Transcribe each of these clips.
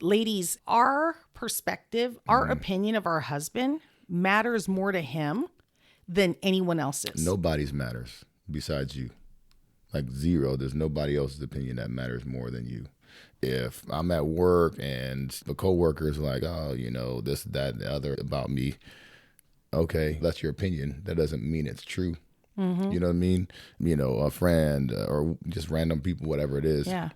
ladies, our perspective, our opinion of our husband matters more to him than anyone else's. Nobody's matters besides you. Like zero. There's nobody else's opinion that matters more than you. If I'm at work and the coworker is like, oh, this, that, and the other about me, okay, that's your opinion. That doesn't mean it's true. Mm-hmm. You know what I mean? A friend or just random people, whatever it is. Yeah.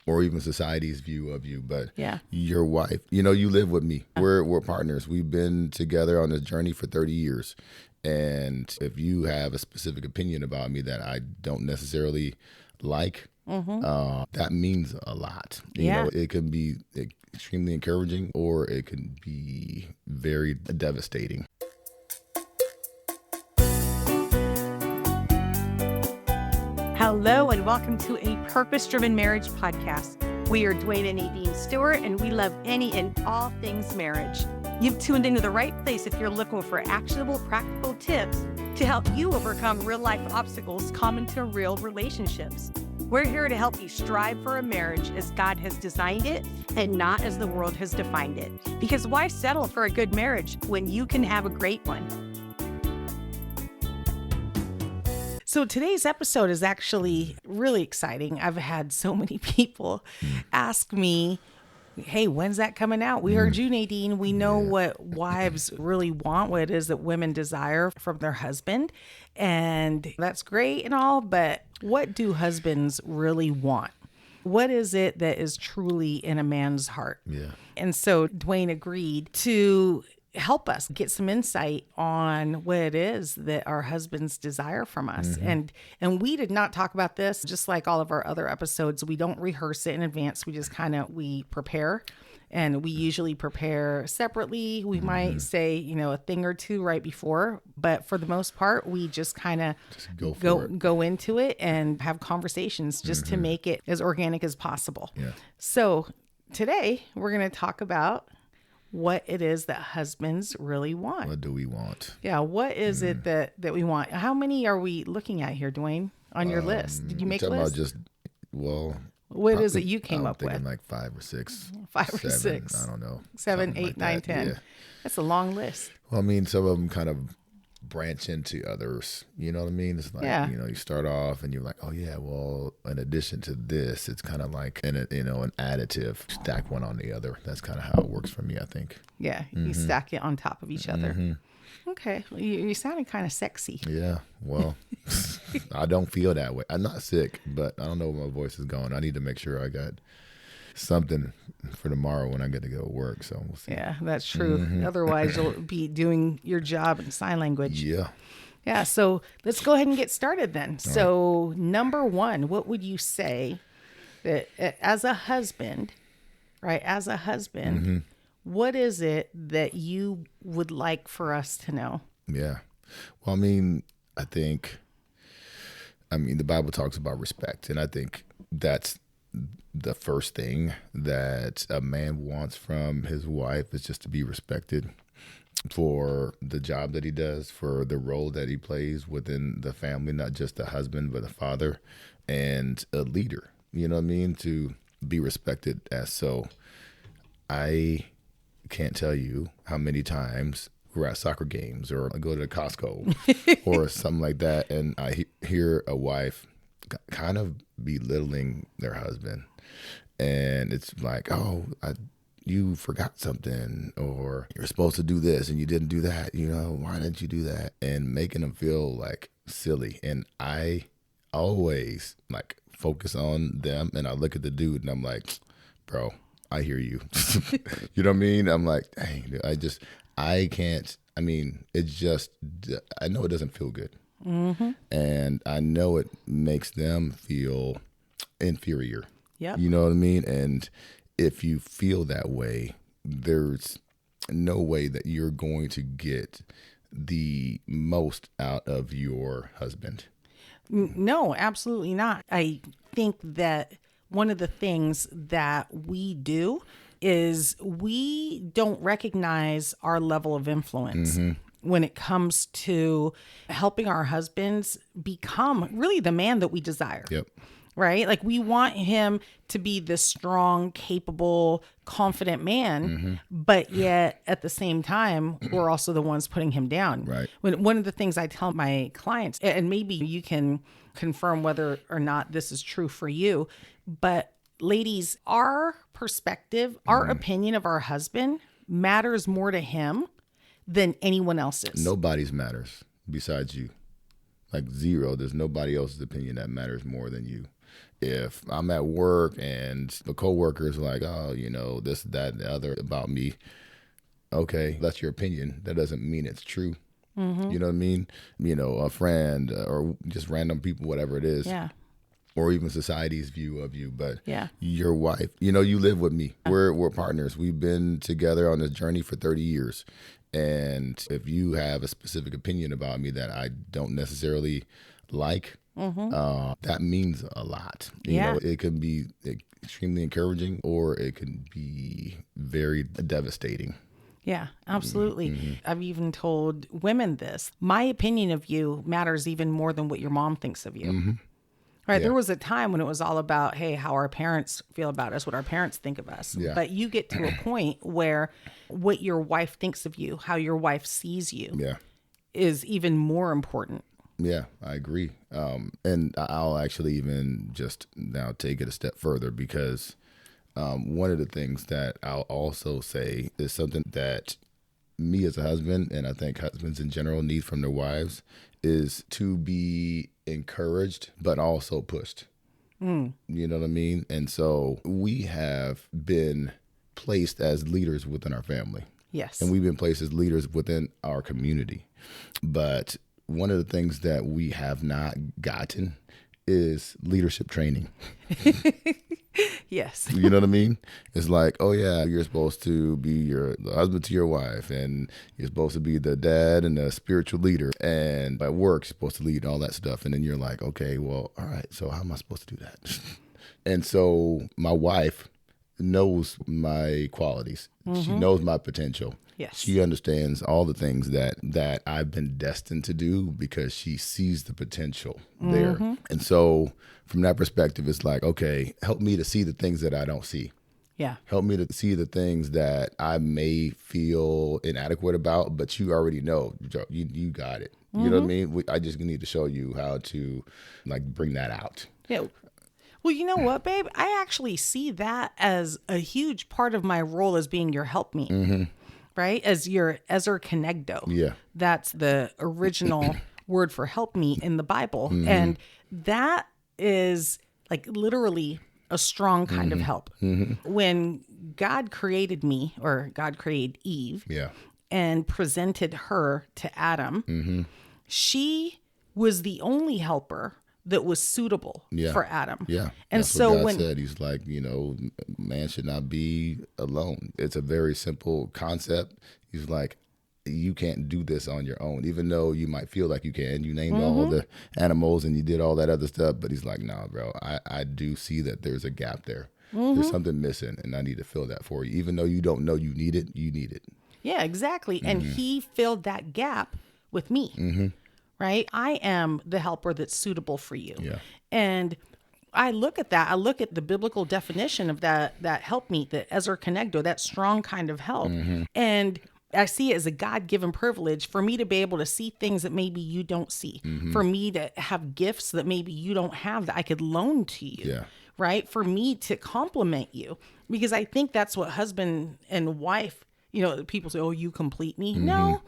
Or even society's view of you. But yeah. Your wife, you live with me. We're partners. We've been together on this journey for 30 years. And if you have a specific opinion about me that I don't necessarily like, that means a lot. It can be extremely encouraging or it can be very devastating. Hello and welcome to a Purpose-Driven Marriage podcast. We are Duane and Nadine Stewart, and we love any and all things marriage. You've tuned into the right place if you're looking for actionable, practical tips to help you overcome real-life obstacles common to real relationships. We're here to help you strive for a marriage as God has designed it and not as the world has defined it. Because why settle for a good marriage when you can have a great one? So today's episode is actually really exciting. I've had so many people ask me, hey, when's that coming out? We heard you, Nadine. We know what wives really want, what it is that women desire from their husband. And that's great and all, but what do husbands really want? What is it that is truly in a man's heart? Yeah. And so Duane agreed to help us get some insight on what it is that our husbands desire from us. And we did not talk about this, just like all of our other episodes. We don't rehearse it in advance. We just we prepare, and we usually prepare separately. We might say, a thing or two right before, but for the most part, we just go into it and have conversations just to make it as organic as possible. Yeah. So today we're going to talk about what it is that husbands really want. What do we want? Yeah, what is it that we want? How many are we looking at here, Duane, on your list? Did you make a list? What is it you came up with? Like 5 or 6. 5 or 7, 6. I don't know. 7, Something 8, like 9, that. 10. Yeah. That's a long list. Well, some of them kind of branch into others. You know what I mean? It's like, you start off and you're like, oh yeah, well, in addition to this, it's kind of like an additive, stack one on the other. That's kind of how it works for me, I think. Yeah, you stack it on top of each other. Okay, well, you sounded kind of sexy. Yeah, well, I don't feel that way. I'm not sick, but I don't know where my voice is going. I need to make sure I got something for tomorrow when I get to go to work, so we'll see. Yeah, that's true. Otherwise, you'll be doing your job in sign language. Yeah. Yeah, so let's go ahead and get started then. So number one, what would you say that as a husband, right, what is it that you would like for us to know? Yeah. Well, I think the Bible talks about respect, and I think that's the first thing that a man wants from his wife is just to be respected for the job that he does, for the role that he plays within the family, not just a husband, but a father and a leader, to be respected as so. I can't tell you how many times we're at soccer games or I go to Costco or something like that, and I hear a wife kind of belittling their husband. And it's like, oh, you forgot something, or you're supposed to do this and you didn't do that. Why didn't you do that? And making them feel like silly. And I always focus on them, and I look at the dude and I'm like, bro, I hear you. You know what I mean? I'm like, dang, dude, I can't. It's just, I know it doesn't feel good. And I know it makes them feel inferior. Yep. You know what I mean? And if you feel that way, there's no way that you're going to get the most out of your husband. No, absolutely not. I think that one of the things that we do is we don't recognize our level of influence when it comes to helping our husbands become really the man that we desire. Yep. right? Like we want him to be this strong, capable, confident man, but yet at the same time, we're also the ones putting him down. Right. One of the things I tell my clients, and maybe you can confirm whether or not this is true for you, but ladies, our perspective, our opinion of our husband matters more to him than anyone else's. Nobody's matters besides you. Like zero. There's nobody else's opinion that matters more than you. If I'm at work and the coworker is like, oh, you know, this, that, and the other about me, okay, that's your opinion. That doesn't mean it's true. You know what I mean? You know, a friend or just random people, whatever it is. Yeah. Or even society's view of you. But Yeah. your wife, you know, you live with me. We're partners. We've been together on this journey for 30 years. And if you have a specific opinion about me that I don't necessarily like, that means a lot. You know, it can be extremely encouraging or it can be very devastating. Yeah, absolutely. I've even told women this. My opinion of you matters even more than what your mom thinks of you. Right. There was a time when it was all about, hey, how our parents feel about us, what our parents think of us. Yeah. But you get to a point where what your wife thinks of you, how your wife sees you is even more important. Yeah, I agree. And I'll actually even just now take it a step further because one of the things that I'll also say is something that me as a husband, and I think husbands in general need from their wives, is to be encouraged, but also pushed. You know what I mean? And so we have been placed as leaders within our family. Yes. And we've been placed as leaders within our community. But one of the things that we have not gotten is leadership training. Yes. You know what I mean? It's like, oh yeah, you're supposed to be the husband to your wife, and you're supposed to be the dad and the spiritual leader, and at work you're supposed to lead all that stuff. And then you're like, okay, well, all right, so how am I supposed to do that? And so my wife knows my qualities. She knows my potential. Yes. She understands all the things that I've been destined to do because she sees the potential there. And so from that perspective, it's like, okay, help me to see the things that I don't see. Yeah. Help me to see the things that I may feel inadequate about, but you already know. You got it. You know what I mean? I just need to show you how to like bring that out. Yeah. Well, you know what, babe? I actually see that as a huge part of my role as being your helpmeet. Right? As your Ezer Kenegdo. Yeah. That's the original word for help me in the Bible. And that is like literally a strong kind of help. When God created me, or God created Eve, and presented her to Adam, she was the only helper that was suitable for Adam. Yeah. And that's so what God when said, he's like, you know, man should not be alone. It's a very simple concept. He's like, you can't do this on your own, even though you might feel like you can. You named all the animals and you did all that other stuff. But he's like, nah, bro, I do see that there's a gap there. There's something missing and I need to fill that for you. Even though you don't know you need it, you need it. Yeah, exactly. And he filled that gap with me. Right? I am the helper that's suitable for you. Yeah. And I look at that. I look at the biblical definition of that helpmeet, the Ezer Kenegdo, that strong kind of help. And I see it as a God-given privilege for me to be able to see things that maybe you don't see, for me to have gifts that maybe you don't have that I could loan to you. Yeah. Right? For me to compliment you. Because I think that's what husband and wife, you know, people say, oh, you complete me. No.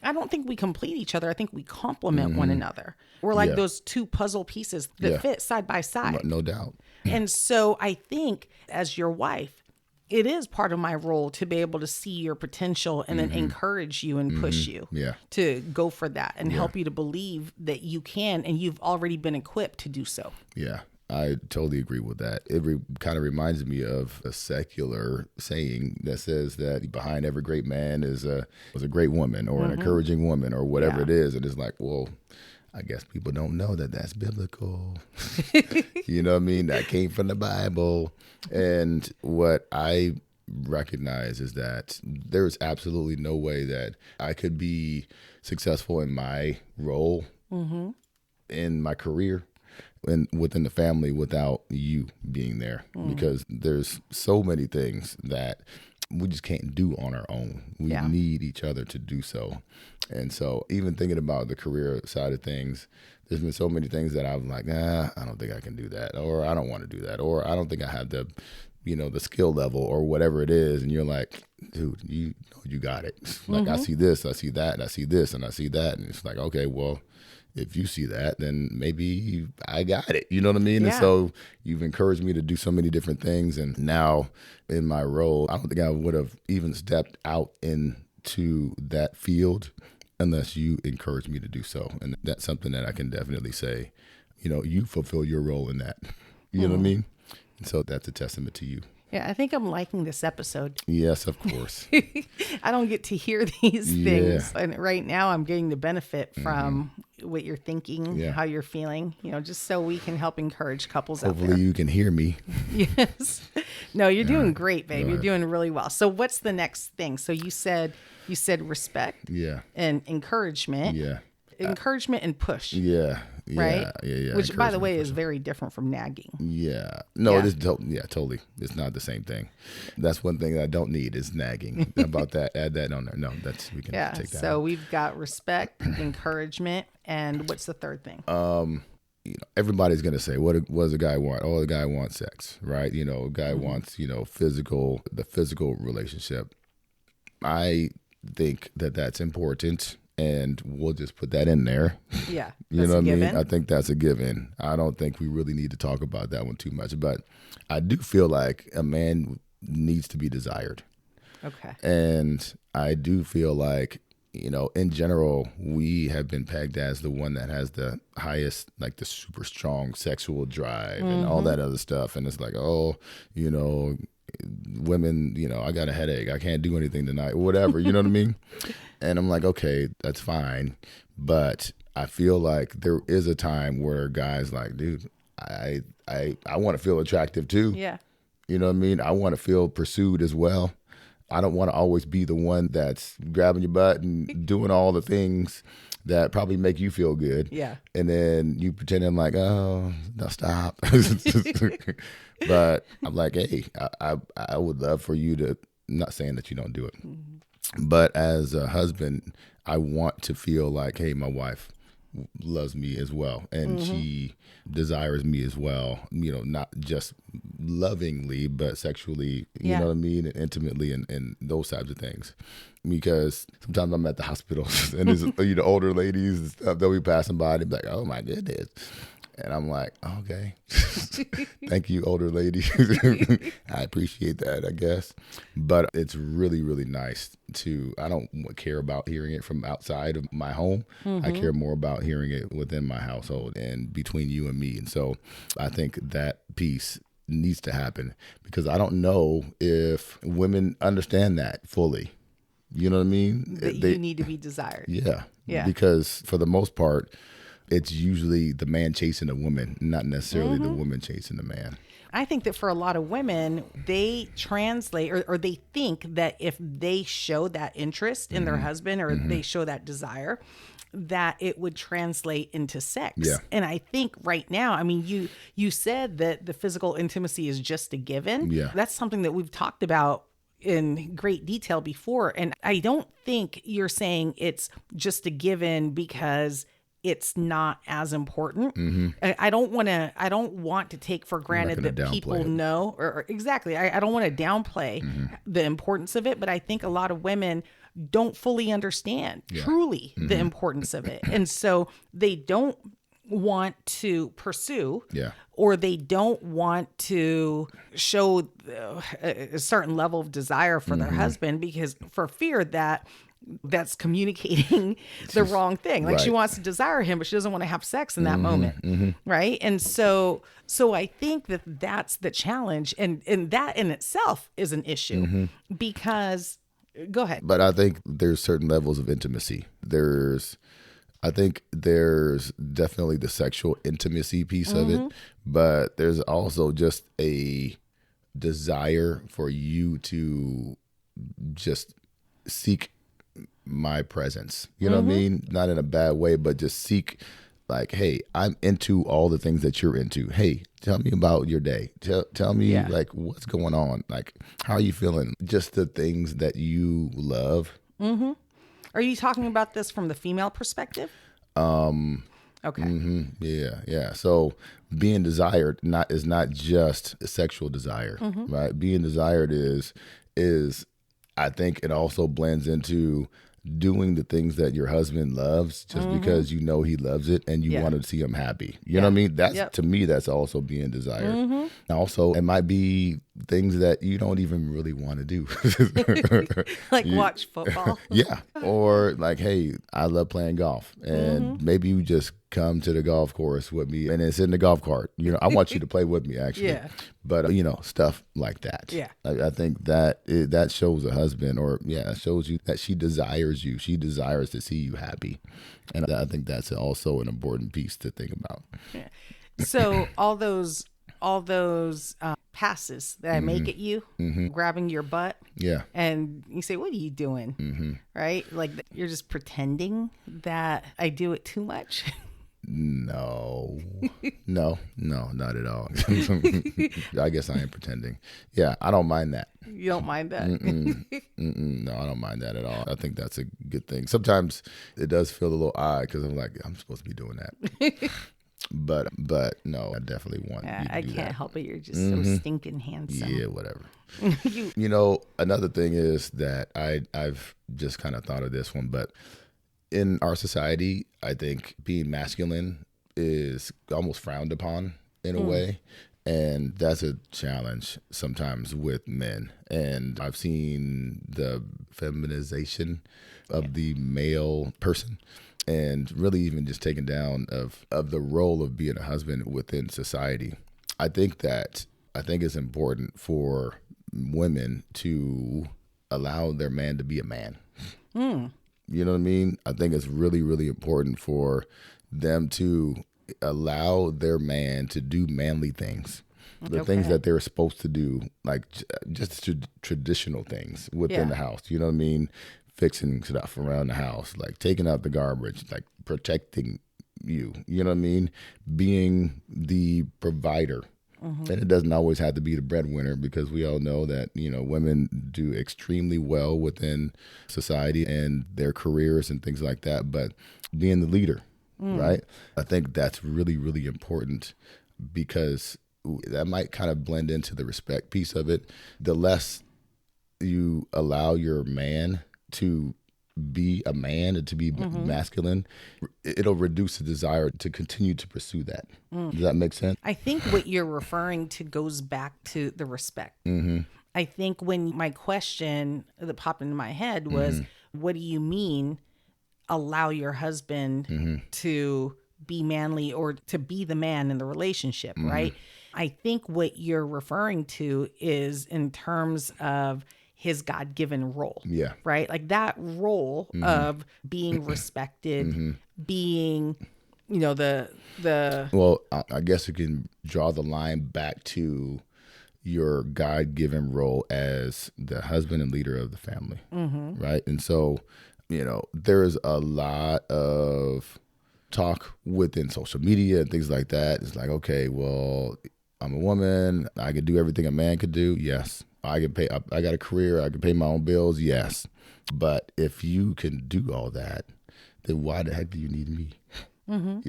I don't think we complete each other. I think we complement one another. We're like those two puzzle pieces that fit side by side. No doubt. And so I think as your wife, it is part of my role to be able to see your potential and then encourage you and push you to go for that and help you to believe that you can and you've already been equipped to do so. Yeah. I totally agree with that. It kind of reminds me of a secular saying that says that behind every great man is a great woman or an encouraging woman or whatever it is. And it's like, well, I guess people don't know that that's biblical. You know what I mean? That came from the Bible. And what I recognize is that there's absolutely no way that I could be successful in my role in my career and within the family without you being there, because there's so many things that we just can't do on our own. We need each other to do so. And so even thinking about the career side of things, there's been so many things that I'm like, I don't think I can do that, or I don't want to do that, or I don't think I have the, the skill level or whatever it is. And you're like, dude, you got it. Like, I see this, I see that, and I see this, and I see that. And it's like, okay, well, if you see that, then maybe I got it. You know what I mean? Yeah. And so you've encouraged me to do so many different things. And now in my role, I don't think I would have even stepped out into that field unless you encouraged me to do so. And that's something that I can definitely say, you fulfill your role in that. You know what I mean? And so that's a testament to you. Yeah, I think I'm liking this episode. Yes, of course. I don't get to hear these things. And right now I'm getting the benefit from what you're thinking, how you're feeling, just so we can help encourage couples out there. Hopefully you can hear me. Yes. No, you're doing great, babe. You're doing really well. So what's the next thing? So you said respect and encouragement. Yeah. Encouragement and push. Yeah. Right? Yeah. Which, by the way, is very different from nagging. Yeah. No, it is. Totally. It's not the same thing. That's one thing that I don't need is nagging. How about that? Add that on there. No, we can take that. So we've got respect, encouragement, and what's the third thing? Everybody's going to say, what does a guy want? Oh, the guy wants sex, right? A guy wants, the physical relationship. I think that that's important. And we'll just put that in there. Yeah. You know what I mean? I think that's a given. I don't think we really need to talk about that one too much. But I do feel like a man needs to be desired. Okay. And I do feel like, in general, we have been pegged as the one that has the highest, like the super strong sexual drive and all that other stuff. And it's like, women, I got a headache. I can't do anything tonight, whatever. You know what I mean? And I'm like, okay, that's fine. But I feel like there is a time where guys like, dude, I want to feel attractive too. Yeah. You know what I mean? I want to feel pursued as well. I don't want to always be the one that's grabbing your butt and doing all the things that probably make you feel good. Yeah. And then you pretend I'm like, oh, no, stop. But I'm like, hey, I would love for you to, not saying that you don't do it, but as a husband, I want to feel like, hey, my wife loves me as well. And she desires me as well, not just lovingly, but sexually, you know what I mean? And intimately and those types of things. Because sometimes I'm at the hospital and there's older ladies and stuff, they'll be passing by and be like, oh my goodness. And I'm like, okay, thank you, older lady. I appreciate that, I guess. But it's really, really nice I don't care about hearing it from outside of my home. I care more about hearing it within my household and between you and me. And so I think that piece needs to happen because I don't know if women understand that fully. You know what I mean? That you need to be desired. Yeah. Yeah. Because for the most part, it's usually the man chasing a woman, not necessarily the woman chasing the man. I think that for a lot of women, they translate or they think that if they show that interest in their husband or they show that desire, that it would translate into sex. Yeah. And I think right now, I mean, you said that the physical intimacy is just a given. Yeah. That's something that we've talked about in great detail before. And I don't think you're saying it's just a given because it's not as important. I don't want to take for granted that people know or exactly. I don't want to downplay the importance of it, but I think a lot of women don't fully understand truly the importance of it. And so they don't want to pursue or they don't want to show a certain level of desire for their husband because for fear that that's communicating the wrong thing. Like she wants to desire him, but she doesn't want to have sex in that moment. Right. And so I think that that's the challenge. And that in itself is an issue because go ahead. But I think there's certain levels of intimacy. I think there's definitely the sexual intimacy piece of it, but there's also just a desire for you to just seek my presence. You know what I mean? Not in a bad way, but just seek like, hey, I'm into all the things that you're into. Hey, tell me about your day. Tell me like what's going on. Like, how are you feeling? Just the things that you love. Mm-hmm. Are you talking about this from the female perspective? Okay. Mm-hmm. Yeah. So being desired is not just a sexual desire, right? Being desired is I think it also blends into doing the things that your husband loves just because you know he loves it and you want to see him happy. You know what I mean? That's to me, that's also being desired. Also, it might be things that you don't even really want to do. Like watch football. Yeah. Or like, hey, I love playing golf. And maybe you just come to the golf course with me and it's in the golf cart. You know, I want you to play with me actually. Yeah. But, you know, stuff like that. Yeah. I think that shows a husband it shows you that she desires you. She desires to see you happy. And I think that's also an important piece to think about. Yeah. So all those passes that I make at you, grabbing your butt, and you say, "What are you doing?" Right? Like you're just pretending that I do it too much. No, not at all. I guess I am pretending. Yeah, I don't mind that. You don't mind that? No, I don't mind that at all. I think that's a good thing. Sometimes it does feel a little odd because I'm like, I'm supposed to be doing that. But no, I definitely want you to do that. I can't help it. You're just so stinking handsome. Yeah, whatever. You know, another thing is that I've just kind of thought of this one, but in our society, I think being masculine is almost frowned upon in a way. And that's a challenge sometimes with men. And I've seen the feminization of the male person and really even just taken down of the role of being a husband within society. I think it's important for women to allow their man to be a man. You know what I mean? I think it's really, really important for them to allow their man to do manly things. The things that they're supposed to do, like just traditional things within the house. You know what I mean? Fixing stuff around the house, like taking out the garbage, like protecting you. You know what I mean? Being the provider. And it doesn't always have to be the breadwinner because we all know that, you know, women do extremely well within society and their careers and things like that. But being the leader, right? I think that's really, really important because that might kind of blend into the respect piece of it. The less you allow your man to be a man and to be masculine, it'll reduce the desire to continue to pursue that. Does that make sense? I think what you're referring to goes back to the respect. I think when my question that popped into my head was, what do you mean allow your husband to be manly or to be the man in the relationship, right? I think what you're referring to is in terms of his God-given role. Yeah. Right? Like that role of being respected, being, you know, the Well, I guess you can draw the line back to your God-given role as the husband and leader of the family. Right? And so, you know, there is a lot of talk within social media and things like that. It's like, okay, well, I'm a woman. I can do everything a man could do. Yes. I can pay. I got a career. I can pay my own bills. Yes. But if you can do all that, then why the heck do you need me?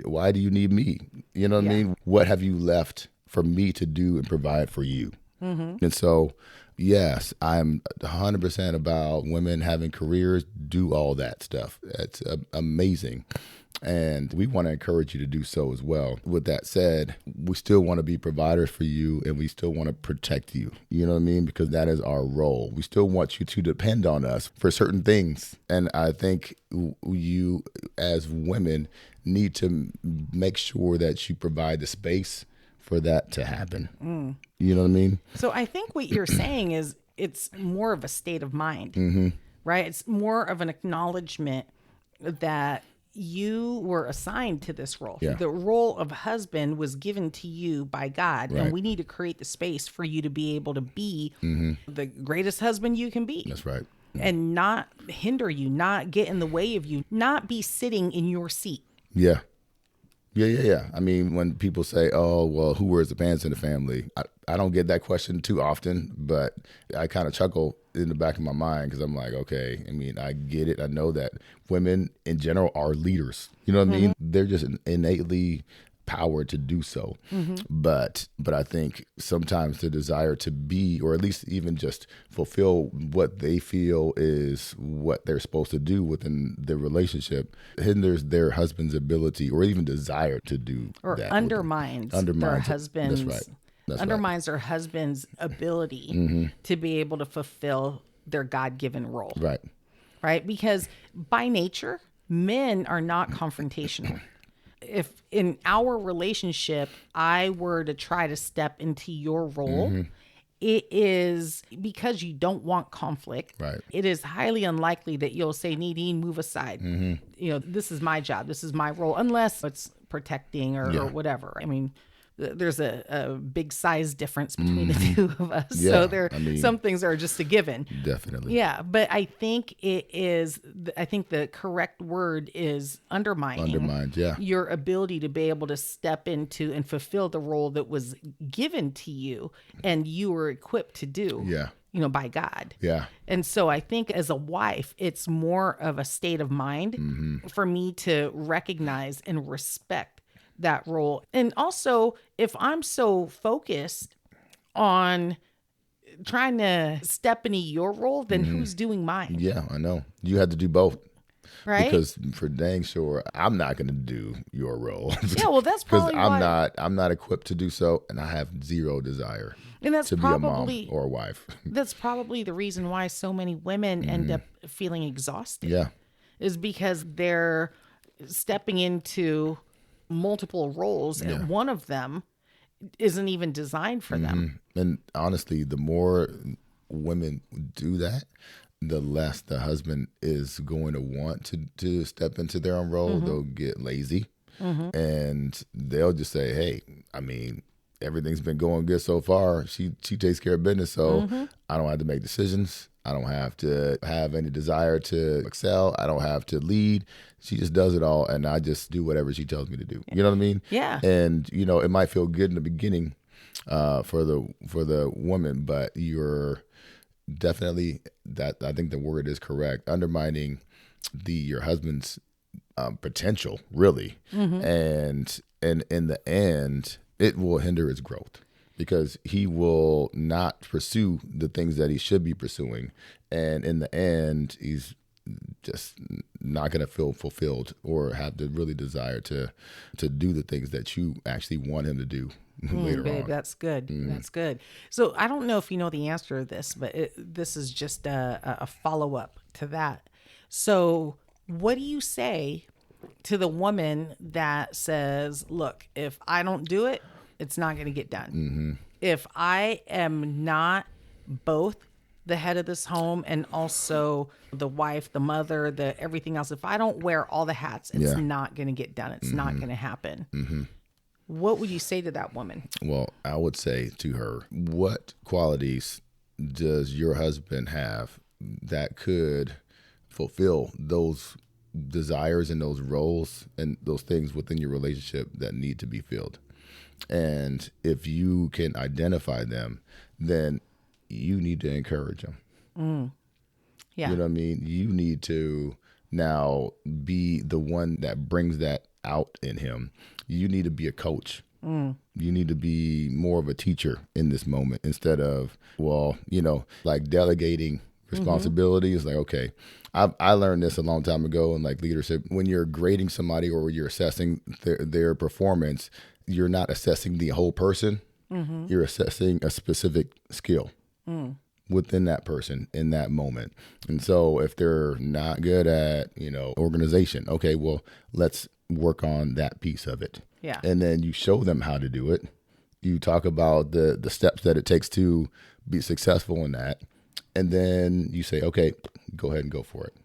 Why do you need me? You know what I mean? What have you left for me to do and provide for you? And so, yes, I'm 100% about women having careers, do all that stuff. That's amazing. And we want to encourage you to do so as well. With that said, we still want to be providers for you and we still want to protect you. You know what I mean? Because that is our role. We still want you to depend on us for certain things. And I think you as women need to make sure that you provide the space for that to happen. You know what I mean? So I think what you're saying is it's more of a state of mind, right? It's more of an acknowledgement that you were assigned to this role. Yeah. The role of husband was given to you by God, and we need to create the space for you to be able to be the greatest husband you can be. That's right. And not hinder you, not get in the way of you, not be sitting in your seat. Yeah. Yeah. I mean, when people say, oh, well, who wears the pants in the family? I don't get that question too often, but I kind of chuckle in the back of my mind because I'm like, okay, I mean, I get it. I know that women in general are leaders. You know what I mean? They're just innately power to do so. But I think sometimes the desire to be, or at least even just fulfill what they feel is what they're supposed to do within the relationship, hinders their husband's ability or even desire to do or that. undermines their husband's Undermines their husband's ability to be able to fulfill their God-given role. Right? Because by nature, men are not confrontational. If in our relationship, I were to try to step into your role, it is because you don't want conflict. Right. It is highly unlikely that you'll say, Nadine, move aside. You know, this is my job. This is my role, unless it's protecting or whatever. I mean, there's a big size difference between the two of us. So some things are just a given. Definitely. Yeah. But I think the correct word is undermining your ability to be able to step into and fulfill the role that was given to you and you were equipped to do. You know, by God. And so I think as a wife, it's more of a state of mind for me to recognize and respect that role. And also, if I'm so focused on trying to step into your role, then who's doing mine? Yeah, I know. You had to do both. Right? Because for dang sure, I'm not going to do your role. Yeah, well, that's probably because I'm not equipped to do so, and I have zero desire to be a mom or a wife. That's probably the reason why so many women end up feeling exhausted. Is because they're stepping into multiple roles and one of them isn't even designed for them. And honestly, the more women do that, the less the husband is going to want to step into their own role. They'll get lazy and they'll just say, hey, I mean, everything's been going good so far. She takes care of business, so I don't have to make decisions. I don't have to have any desire to excel. I don't have to lead. She just does it all, and I just do whatever she tells me to do. You know what I mean? Yeah. And you know, it might feel good in the beginning for the woman, but you're definitely I think the word is correct. Undermining your husband's potential, really, and in the end, it will hinder his growth. Because he will not pursue the things that he should be pursuing. And in the end, he's just not going to feel fulfilled or have the really desire to do the things that you actually want him to do later on. That's good. That's good. So I don't know if you know the answer to this, but this is just a follow-up to that. So what do you say to the woman that says, look, if I don't do it, it's not going to get done. If I am not both the head of this home and also the wife, the mother, the everything else, if I don't wear all the hats, it's not going to get done. It's not going to happen. What would you say to that woman? Well, I would say to her, what qualities does your husband have that could fulfill those desires and those roles and those things within your relationship that need to be filled? And if you can identify them, then you need to encourage them. Yeah. You know what I mean? You need to now be the one that brings that out in him. You need to be a coach. You need to be more of a teacher in this moment instead of, well, you know, like delegating responsibility. Is like, okay, I learned this a long time ago in like leadership. When you're grading somebody or you're assessing their performance, you're not assessing the whole person. You're assessing a specific skill within that person in that moment. And so if they're not good at, you know, organization, okay, well, let's work on that piece of it. Yeah. And then you show them how to do it. You talk about the steps that it takes to be successful in that. And then you say, okay, go ahead and go for it.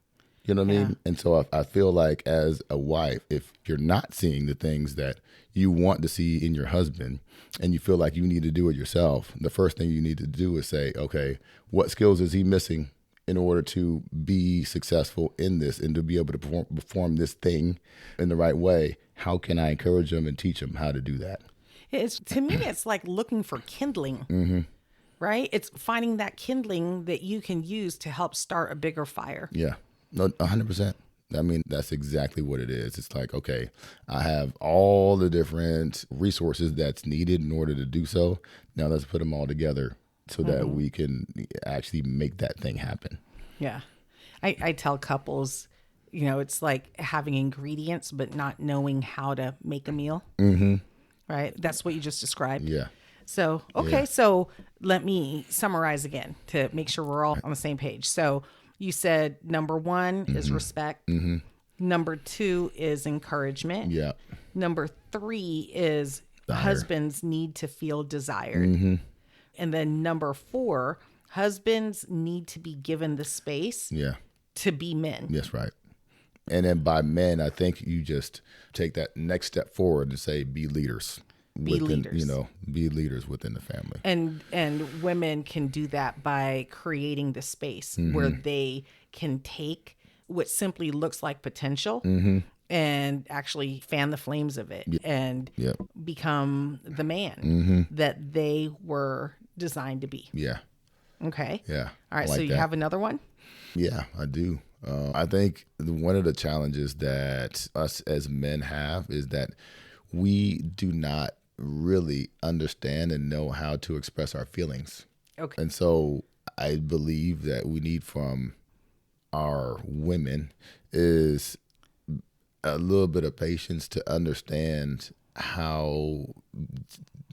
You know what I mean? And so I feel like as a wife, if you're not seeing the things that you want to see in your husband and you feel like you need to do it yourself, the first thing you need to do is say, okay, what skills is he missing in order to be successful in this and to be able to perform this thing in the right way? how can I encourage them and teach them how to do that? To me, it's like looking for kindling, right? It's finding that kindling that you can use to help start a bigger fire. Yeah, no, 100%. I mean, that's exactly what it is. It's like, okay, I have all the different resources that's needed in order to do so. Now let's put them all together so that we can actually make that thing happen. Yeah. I tell couples, it's like having ingredients, but not knowing how to make a meal. Right? That's what you just described. Yeah. So, okay. So let me summarize again to make sure we're all on the same page. So you said number 1 is respect. Number 2 is encouragement. Yeah. Number 3 is husbands need to feel desired. And then number 4, husbands need to be given the space to be men. That's right. And then by men, I think you just take that next step forward and say, be leaders. Be leaders within the family. And women can do that by creating the space where they can take what simply looks like potential and actually fan the flames of it and become the man that they were designed to be. Yeah. Okay. Yeah. All right. Like so you have another one? Yeah, I do. I think one of the challenges that us as men have is that we do not really understand and know how to express our feelings. Okay. And so I believe that we need from our women is a little bit of patience to understand how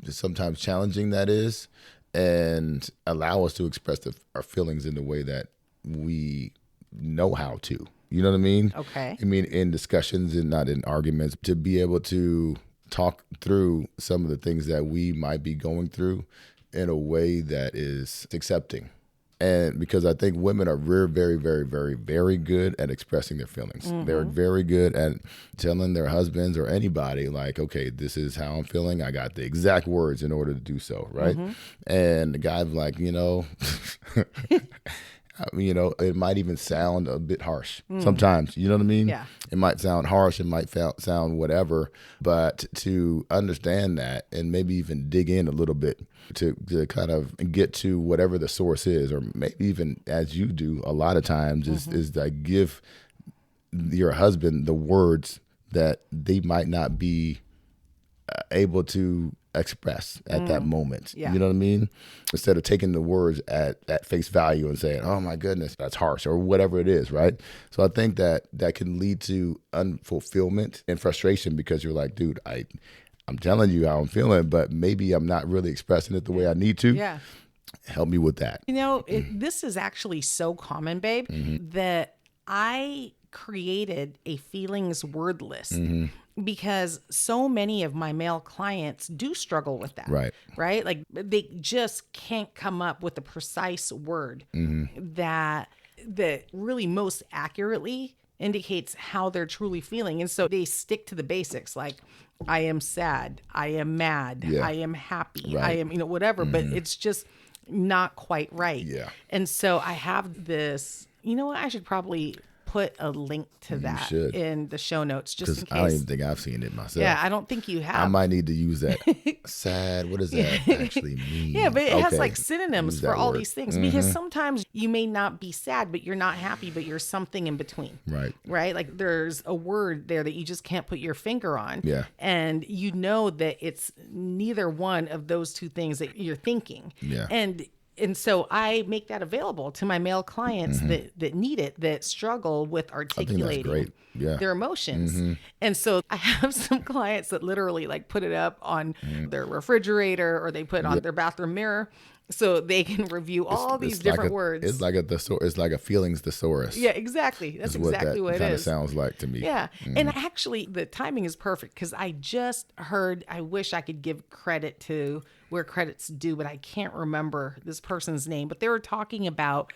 sometimes challenging that is and allow us to express our feelings in the way that we know how to. You know what I mean? Okay. I mean, in discussions and not in arguments, to be able to talk through some of the things that we might be going through in a way that is accepting. And because I think women are very, very, very, very, very good at expressing their feelings. They're very good at telling their husbands or anybody, like, okay, this is how I'm feeling. I got the exact words in order to do so, right? And the guy's like, it might even sound a bit harsh sometimes. You know what I mean? Yeah. It might sound harsh. It might sound whatever. But to understand that and maybe even dig in a little bit to kind of get to whatever the source is, or maybe even as you do a lot of times, is that give your husband the words that they might not be able to express at that moment. Yeah. You know what I mean? Instead of taking the words at face value and saying, oh my goodness, that's harsh, or whatever it is, right? So I think that can lead to unfulfillment and frustration because you're like, dude, I'm telling you how I'm feeling, but maybe I'm not really expressing it the way I need to. Yeah. Help me with that. This is actually so common, babe, that I created a feelings word list because so many of my male clients do struggle with that. Right? Like they just can't come up with a precise word that really most accurately indicates how they're truly feeling. And so they stick to the basics, like I am sad, I am mad, I am happy, I am, whatever, but it's just not quite right. Yeah. And so I have this, I should probably put a link to that in the show notes just in case. I don't even think I've seen it myself. Yeah, I don't think you have. I might need to use that. Sad, what does that actually mean? Yeah, but it has like synonyms for all these things because sometimes you may not be sad, but you're not happy, but you're something in between. Right? Like there's a word there that you just can't put your finger on. Yeah. And you know that it's neither one of those two things that you're thinking. Yeah. And so I make that available to my male clients that need it, that struggle with articulating their emotions. And so I have some clients that literally like put it up on their refrigerator or they put it on their bathroom mirror so they can review all these different words. It's like a feelings thesaurus. Yeah, exactly. That's exactly what it is. Kind of sounds like to me. Yeah. And actually the timing is perfect because I just heard, I wish I could give credit to where credit's due, but I can't remember this person's name, but they were talking about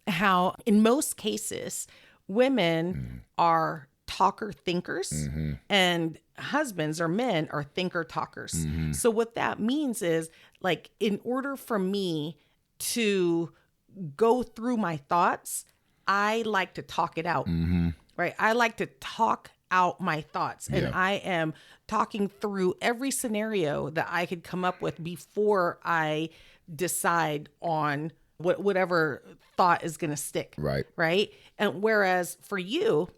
how in most cases, women are talker thinkers and husbands or men are thinker talkers. So what that means is like, in order for me to go through my thoughts, I like to talk it out, right? I like to talk out my thoughts and Yeah. I am talking through every scenario that I could come up with before I decide on whatever thought is going to stick. Right. Right. And whereas for you,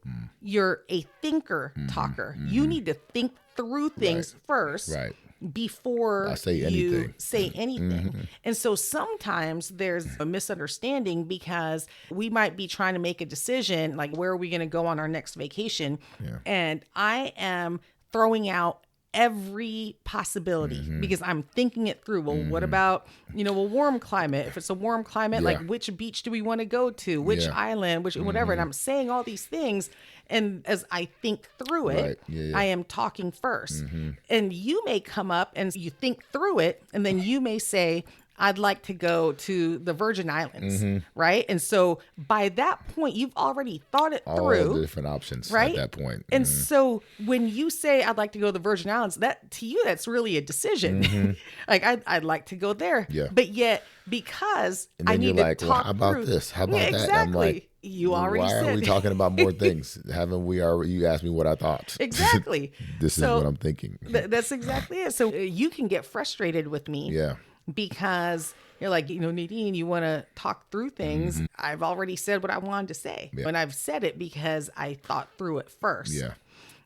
you're a thinker talker. You need to think through things first. Right. Before I say you anything. say anything. And so sometimes there's a misunderstanding because we might be trying to make a decision, like where are we going to go on our next vacation? Yeah. And I am throwing out every possibility because I'm thinking it through. Well, what about, a warm climate? If it's a warm climate, like which beach do we want to go to? Which island, which whatever. And I'm saying all these things. And as I think through it, I am talking first. And you may come up and you think through it, and then you may say, I'd like to go to the Virgin Islands, right? And so by that point, you've already thought it through. All the different options right? at that point. And so when you say, I'd like to go to the Virgin Islands, that to you, that's really a decision. Like, I'd like to go there. Yeah. But yet, because And then I need you're like, to well, talk how about through. this? How about that? Exactly. I'm like, you already why said are we talking about more things? Haven't we already? You asked me what I thought. Exactly. This is what I'm thinking. That's exactly it. So you can get frustrated with me. Yeah. Because you're like, Nadine, you want to talk through things. I've already said what I wanted to say. Yeah. And I've said it because I thought through it first. Yeah.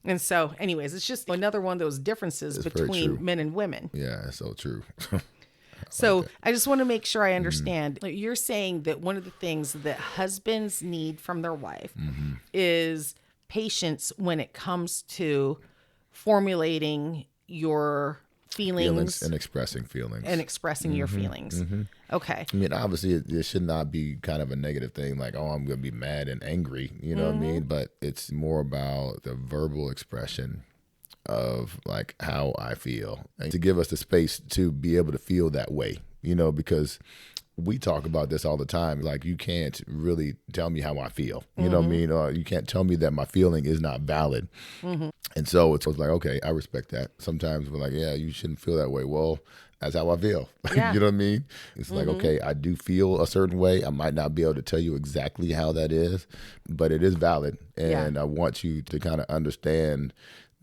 And so anyways, it's just another one of those differences It's very between true. men and women. Yeah, that's so true. So I just want to make sure I understand. Like, you're saying that one of the things that husbands need from their wife is patience when it comes to formulating your feelings and expressing feelings. and expressing your feelings. Okay. I mean, obviously, it should not be kind of a negative thing, like, oh, I'm going to be mad and angry, you know what I mean? But it's more about the verbal expression of, like, how I feel, and to give us the space to be able to feel that way, because we talk about this all the time. Like, you can't really tell me how I feel, you know what I mean? Or you can't tell me that my feeling is not valid. And so it's like, okay, I respect that. Sometimes we're like, yeah, you shouldn't feel that way. Well, that's how I feel. Yeah. You know what I mean? It's like, okay, I do feel a certain way. I might not be able to tell you exactly how that is, but it is valid. And I want you to kind of understand,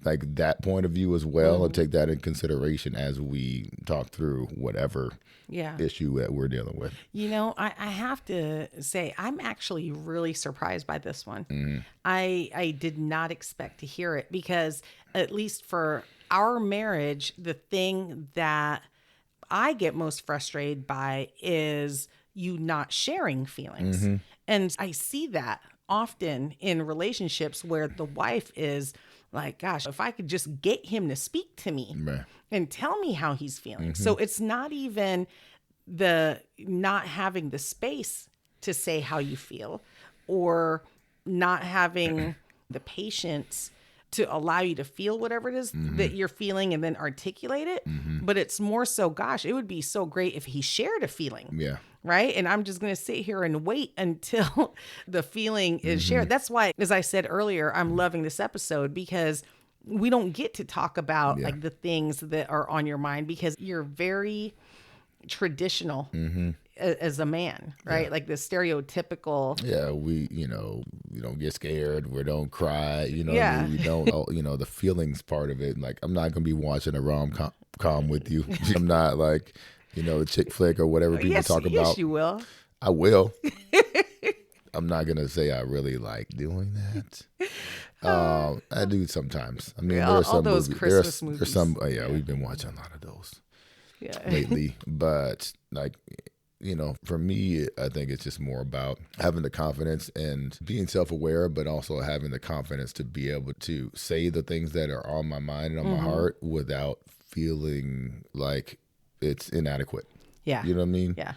like, that point of view as well, and take that in consideration as we talk through whatever issue that we're dealing with. I have to say, I'm actually really surprised by this one. I did not expect to hear it because, at least for our marriage, the thing that I get most frustrated by is you not sharing feelings. And I see that often in relationships where the wife is like, gosh, if I could just get him to speak to me and tell me how he's feeling. So it's not even the not having the space to say how you feel, or not having the patience to allow you to feel whatever it is that you're feeling and then articulate it. But it's more so, gosh, it would be so great if he shared a feeling. Yeah. Right. And I'm just going to sit here and wait until the feeling is shared. That's why, as I said earlier, I'm loving this episode, because we don't get to talk about like the things that are on your mind, because you're very traditional as a man, right? Like the stereotypical. Yeah, we don't get scared. We don't cry. You know, what I mean? We don't. The feelings part of it. Like, I'm not gonna be watching a rom-com with you. I'm not like, the chick flick or whatever people talk about. Yes, you will. I will. I'm not gonna say I really like doing that. I do sometimes. I mean, there are some those movies. Christmas There's movies. some. We've been watching a lot of those lately. But, like, for me, I think it's just more about having the confidence and being self-aware, but also having the confidence to be able to say the things that are on my mind and on my heart without feeling like it's inadequate. Yeah. You know what I mean? Yeah.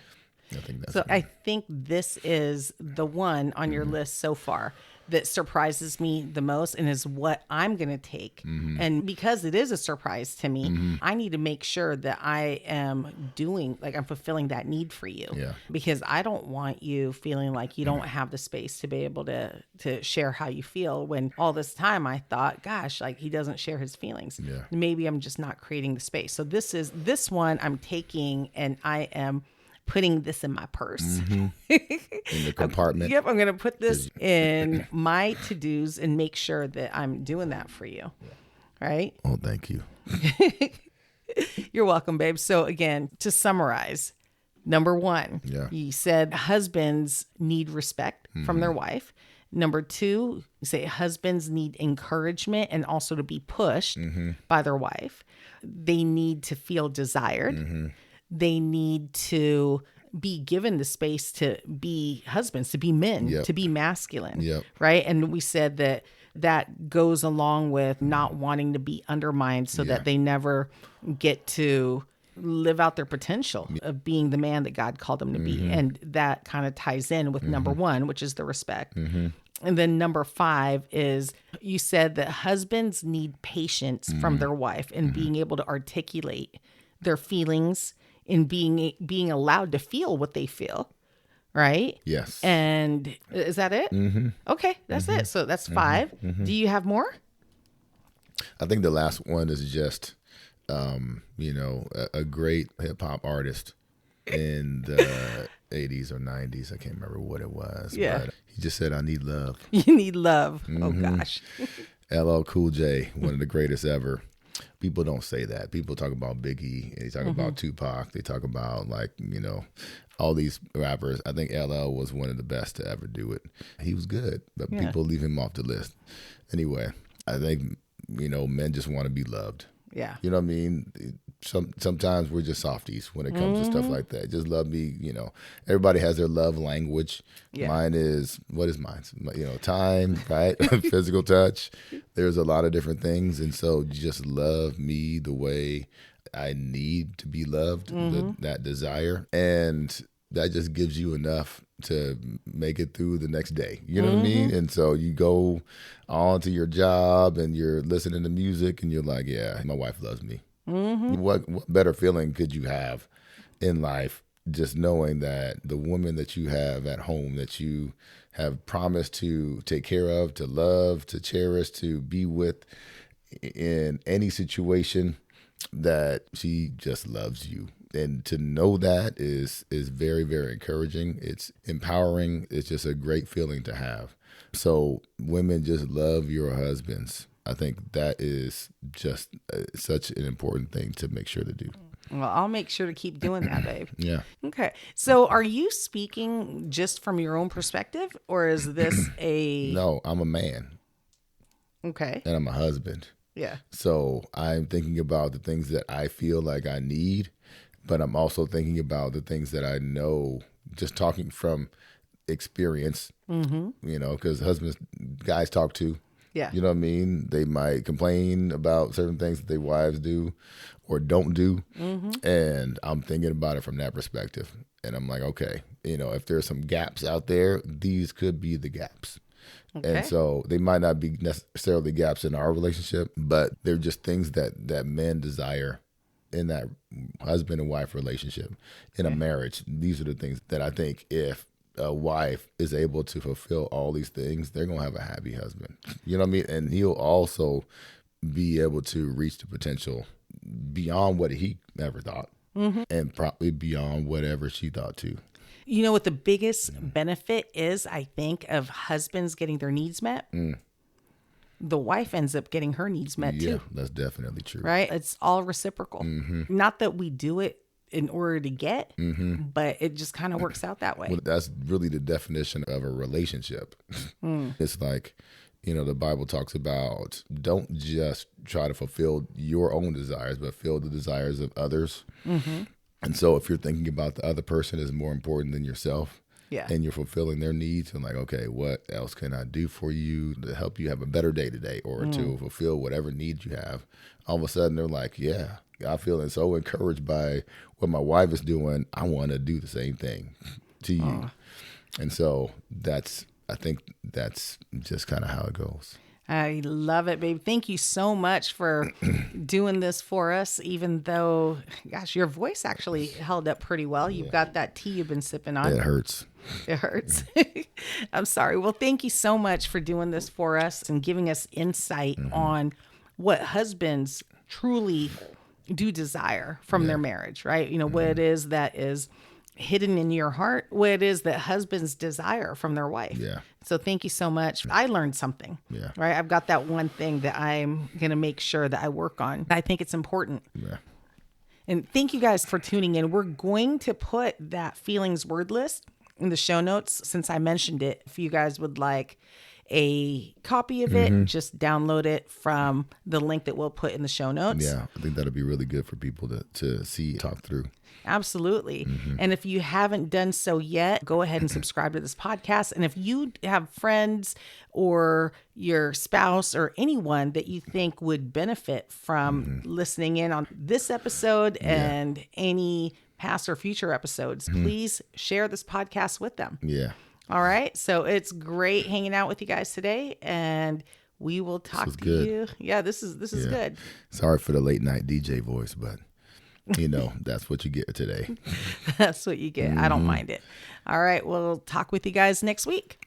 I think that's So I think this is the one on your list so far that surprises me the most, and is what I'm going to take. And because it is a surprise to me, I need to make sure that I am I'm fulfilling that need for you. Yeah. Because I don't want you feeling like you don't have the space to be able to share how you feel, when all this time I thought, gosh, like, he doesn't share his feelings. Yeah. Maybe I'm just not creating the space. So this one I'm taking, and I am putting this in my purse. In the compartment. Yep, I'm going to put this in my to-dos and make sure that I'm doing that for you. Right? Oh, thank you. You're welcome, babe. So again, to summarize, number one, you said husbands need respect from their wife. Number two, you say husbands need encouragement and also to be pushed by their wife. They need to feel desired. They need to be given the space to be husbands, to be men, to be masculine, right? And we said that goes along with not wanting to be undermined so that they never get to live out their potential of being the man that God called them to be. And that kind of ties in with number one, which is the respect. And then number five is you said that husbands need patience from their wife and being able to articulate their feelings and being allowed to feel what they feel. Right? Yes. And is that it? Okay, that's it. So that's five. Do you have more? I think the last one is just, a great hip hop artist in the 80s or 90s. I can't remember what it was. Yeah. But he just said, I need love. You need love. Oh, gosh. LL Cool J, one of the greatest ever. People don't say that. People talk about Biggie, and they talk about Tupac. They talk about, all these rappers. I think LL was one of the best to ever do it. He was good, but people leave him off the list. Anyway, I think, men just want to be loved. Yeah. You know what I mean? Sometimes we're just softies when it comes to stuff like that. Just love me, Everybody has their love language. Yeah. Mine is, what is mine? Time, right? Physical touch. There's a lot of different things. And so you just love me the way I need to be loved, that desire. And that just gives you enough to make it through the next day. You know what I mean? And so you go on to your job and you're listening to music and you're like, yeah, my wife loves me. What better feeling could you have in life, just knowing that the woman that you have at home, that you have promised to take care of, to love, to cherish, to be with in any situation, that she just loves you. And to know that is very, very encouraging. It's empowering. It's just a great feeling to have. So women, just love your husbands. I think that is just such an important thing to make sure to do. Well, I'll make sure to keep doing that, babe. Yeah. Okay. So are you speaking just from your own perspective, or is this a... No, I'm a man. Okay. And I'm a husband. Yeah. So I'm thinking about the things that I feel like I need, but I'm also thinking about the things that I know, just talking from experience, because guys talk too. Yeah. You know what I mean? They might complain about certain things that their wives do or don't do. And I'm thinking about it from that perspective. And I'm like, okay, if there's some gaps out there, these could be the gaps. Okay. And so they might not be necessarily gaps in our relationship, but they're just things that men desire in that husband and wife relationship, in a marriage. These are the things that I think if a wife is able to fulfill all these things, they're going to have a happy husband. You know what I mean? And he'll also be able to reach the potential beyond what he ever thought, and probably beyond whatever she thought too. You know what the biggest benefit is, I think, of husbands getting their needs met? The wife ends up getting her needs met too. Yeah, that's definitely true. Right? It's all reciprocal. Not that we do it in order to get, but it just kind of works out that way. Well, that's really the definition of a relationship. It's like, the Bible talks about don't just try to fulfill your own desires, but fulfill the desires of others. And so if you're thinking about the other person is more important than yourself, and you're fulfilling their needs, and like, okay, what else can I do for you to help you have a better day today, or to fulfill whatever needs you have? All of a sudden they're like, yeah, I'm feeling so encouraged by what my wife is doing. I want to do the same thing to you. And so I think that's just kind of how it goes. I love it, babe. Thank you so much for doing this for us, even though, gosh, your voice actually held up pretty well. You've got that tea you've been sipping on. It hurts. It hurts. I'm sorry. Well, thank you so much for doing this for us and giving us insight on what husbands truly do desire from their marriage, right? What it is that is hidden in your heart what it is that husbands desire from their wife. Yeah. So thank you so much. I learned something. Yeah. Right. I've got that one thing that I'm going to make sure that I work on. I think it's important. Yeah. And thank you guys for tuning in. We're going to put that feelings word list in the show notes since I mentioned it. If you guys would like a copy of it, just download it from the link that we'll put in the show notes. Yeah, I think that'll be really good for people to see, talk through. Absolutely. And if you haven't done so yet, go ahead and subscribe to this podcast. And if you have friends or your spouse or anyone that you think would benefit from listening in on this episode and any past or future episodes, please share this podcast with them. Yeah. All right. So it's great hanging out with you guys today, and we will talk to good. you. Yeah, this is good. Sorry for the late night DJ voice, but that's what you get today. That's what you get. I don't mind it. All right. We'll talk with you guys next week.